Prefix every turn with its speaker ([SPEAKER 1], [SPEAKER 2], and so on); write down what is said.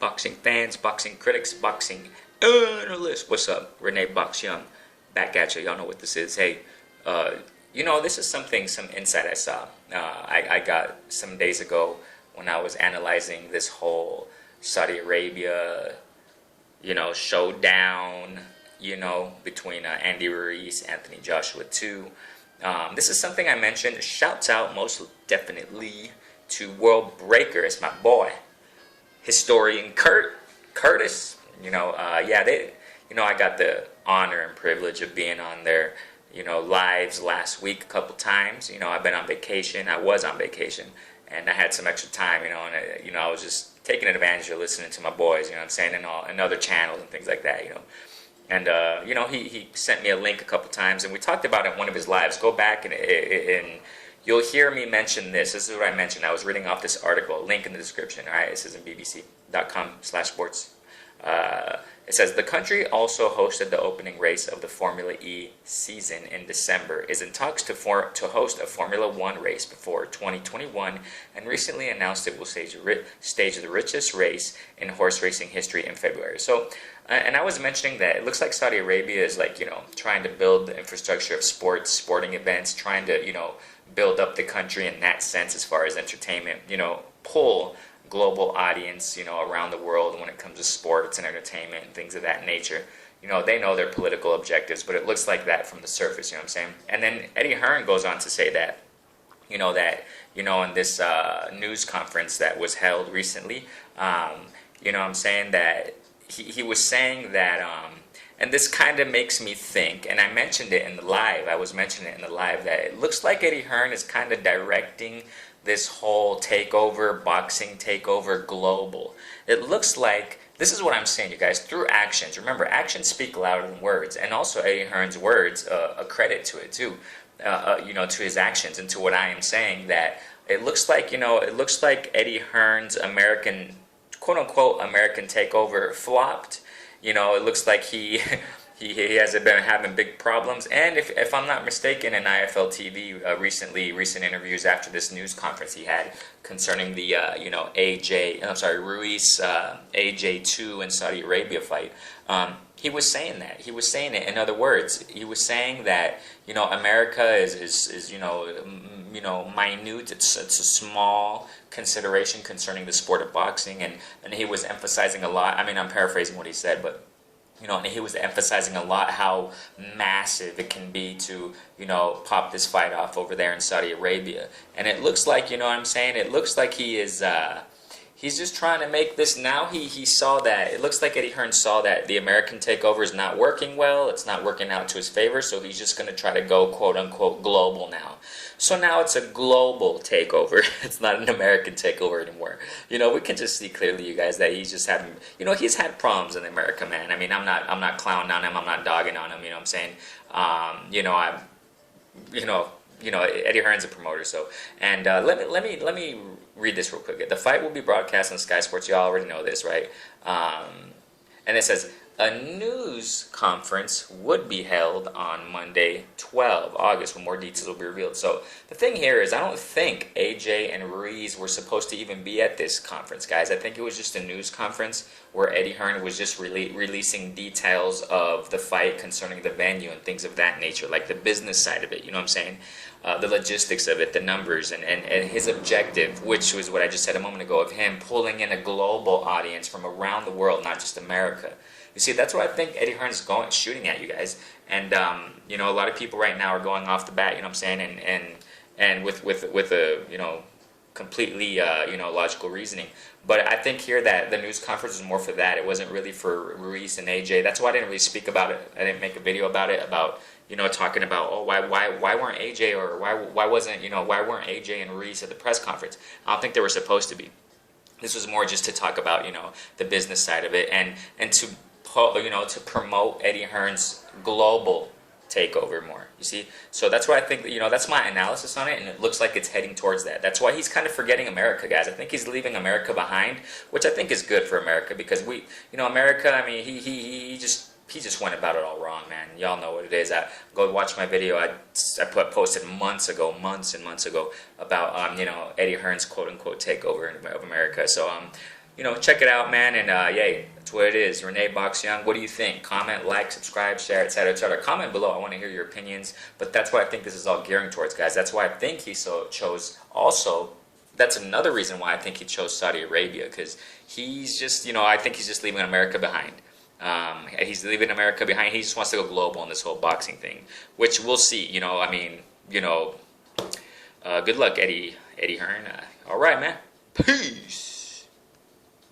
[SPEAKER 1] boxing fans, boxing critics, boxing analysts. What's up? Rene Box Young, back at you. Y'all know what this is. Hey, this is some insight I saw. I got some days ago when I was analyzing this whole Saudi Arabia, showdown, between Andy Ruiz, Anthony Joshua too. This is something I mentioned. Shouts out most definitely to World Breaker. It's my boy, historian Curtis. I got the honor and privilege of being on their, lives last week a couple times. I've been on vacation. I was on vacation, and I had some extra time. And I was just taking advantage of listening to my boys. I'm saying, and other channels and things like that. And he sent me a link a couple times, and we talked about it in one of his lives. Go back and you'll hear me mention this. This is what I mentioned. I was reading off this article, link in the description. All right, this is in bbc.com/sports. It says, the country also hosted the opening race of the Formula E season in December, is in talks to host a Formula One race before 2021, and recently announced it will stage the richest race in horse racing history in February. So, and I was mentioning that it looks like Saudi Arabia is trying to build the infrastructure of sporting events, trying to, build up the country in that sense as far as entertainment, pull global audience, around the world when it comes to sports and entertainment and things of that nature. They know their political objectives, but it looks like that from the surface, you know what I'm saying? And then Eddie Hearn goes on to say that, in this news conference that was held recently, I'm saying that he was saying that, and this kind of makes me think, and I mentioned it in the live, that it looks like Eddie Hearn is kind of directing this whole boxing takeover global. It looks like, this is what I'm saying, you guys, through actions. Remember, actions speak louder than words, and also Eddie Hearn's words, a credit to it too, to his actions and to what I am saying, that it looks like, Eddie Hearn's quote unquote American takeover flopped. It looks like he hasn't been having big problems. And if I'm not mistaken, in IFL TV recent interviews after this news conference he had concerning the Ruiz AJ 2 and Saudi Arabia fight, he was saying that. He was saying it in other words. He was saying that America is minute. It's a small consideration concerning the sport of boxing, and he was emphasizing a lot. I mean, I'm paraphrasing what he said, but and he was emphasizing a lot how massive it can be to, pop this fight off over there in Saudi Arabia. And it looks like, it looks like he is, he's just trying to make this, now he saw that, it looks like Eddie Hearn saw that the American takeover is not working well, it's not working out to his favor, so he's just going to try to go quote-unquote global now. So now it's a global takeover. It's not an American takeover anymore. We can just see clearly, you guys, that he's just having, he's had problems in America, man. I mean, I'm not clowning on him. I'm not dogging on him. You know what I'm saying? Eddie Hearn's a promoter. So, and let me read this real quick. The fight will be broadcast on Sky Sports. Y'all already know this, right? And it says, a news conference would be held on Monday, 12 August, when more details will be revealed. So the thing here is, I don't think AJ and Ruiz were supposed to even be at this conference, guys. I think it was just a news conference where Eddie Hearn was just releasing details of the fight concerning the venue and things of that nature, like the business side of it, you know what I'm saying? The logistics of it, the numbers, and his objective, which was what I just said a moment ago, of him pulling in a global audience from around the world, not just America. You see, that's what I think Eddie Hearn is shooting at, you guys. And, a lot of people right now are going off the bat, you know what I'm saying, and with a, completely, logical reasoning. But I think here that the news conference was more for that. It wasn't really for Ruiz and AJ. That's why I didn't really speak about it. I didn't make a video about it, talking about, why weren't AJ, or why weren't AJ and Ruiz at the press conference? I don't think they were supposed to be. This was more just to talk about, the business side of it, and to promote Eddie Hearn's global takeover more, you see? So that's why I think, that's my analysis on it, and it looks like it's heading towards that. That's why he's kind of forgetting America, guys. I think he's leaving America behind, which I think is good for America, because America, I mean, he just went about it all wrong, man. Y'all know what it is. Go watch my video. I posted months and months ago about Eddie Hearn's quote unquote takeover of America. So check it out, man. And yay, that's what it is. Rene Box Young. What do you think? Comment, like, subscribe, share, etc., etc. Comment below. I want to hear your opinions. But that's what I think this is all gearing towards, guys. That's why I think he chose also. That's another reason why I think he chose Saudi Arabia, because he's just, I think he's just leaving America behind. He's leaving America behind. He just wants to go global in this whole boxing thing, which we'll see. Good luck, Eddie Hearn. All right, man. Peace.